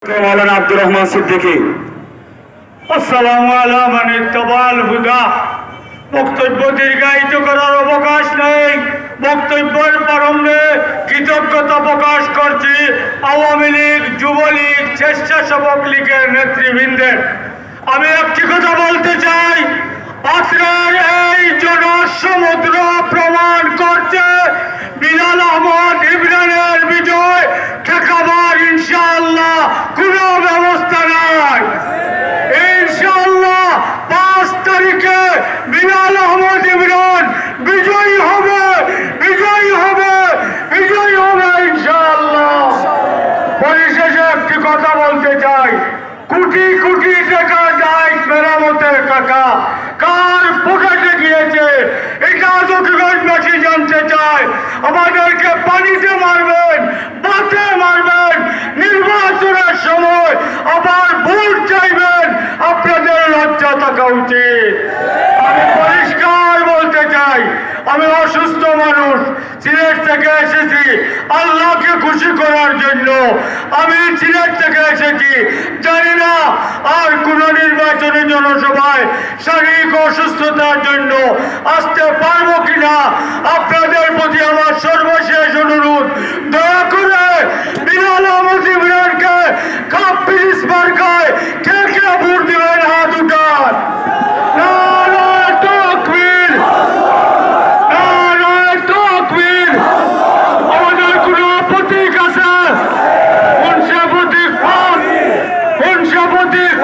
मौलाना अब्दुल रहमान सिद्दीकी আসসালামু আলা মান ইত্তাবাল হুদা। বক্তব্য দীর্ঘায়িত করার অবকাশ নেই। বক্তব্যের প্রারম্ভে কৃতজ্ঞতা প্রকাশ করছি আওয়ামী লীগ, যুবলীগ, স্বেচ্ছাসেবক লীগের নেতৃবৃন্দের। আমি একটি কথা বলতে চাই, আপনার এই জনসমুদ্র প্রমাণ করছে বিলাল আহমদ ইমরানের বিজয় ঠেকাবার ইনশাআল্লাহ কোনো ব্যবস্থা নাই। ইনশাআল্লাহ 5 তারিখে বিলাল আহমদ ইমরান বিজয়ী হবে, বিজয়ী হবে, বিজয়ী হবে ইনশাআল্লাহ। পরিশেষে একটি কথা বলতে চাই, কোটি কোটি টাকা দায় মেরামতের টাকা কার পকেটে গিয়েছে এটা দক্ষিণগঞ্জবাসী জানতে চায়। আমাদেরকে পানিতে মারবেন, বাতে মারবেন, নির্বাচনের সময় আবার ভোট চাইবেন, আপনাদের লজ্জা থাকা উচিত। আমি পরিষ্কার বলতে চাই, আমি অসুস্থ মানুষ, সিলেট থেকে এসেছি আল্লাহকে খুশি করার জন্য। আমি সিলেট থেকে এসেছি, জানি না আর কোন নির্বাচনী জনসভায় শারীরিক অসুস্থতার জন্য আসতে পারবো কিনা। আপনাদের প্রতি আমার সর্বশেষ অনুরোধ, দয়া করে বিলাল আহমদ ইমরানকে কাপ পিরিস মার্কায় কে কে ভোট দিবেন হাত উঠান। নারায়ে তাকবীর, নারায়ে তাকবীর। আমাদের কোনো প্রতীক আছে? কোন সে প্রতীক? কোন সে প্রতীক?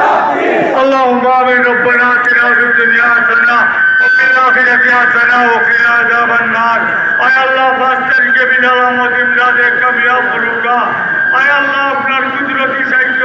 আল্লাহুম্মা আমিন। রব্বানা আতিনা ফিদ দুনিয়া হাসানাহ ওয়া ফিল আখিরাতি হাসানাহ ওয়া কিনা আযাবান নার। আয় আল্লাহ, 5 তারিখে বিলাল আহমদ ইমরানের কামিয়াব করুকা। আয় আল্লাহ, আপনার কুদরতি সাহায্য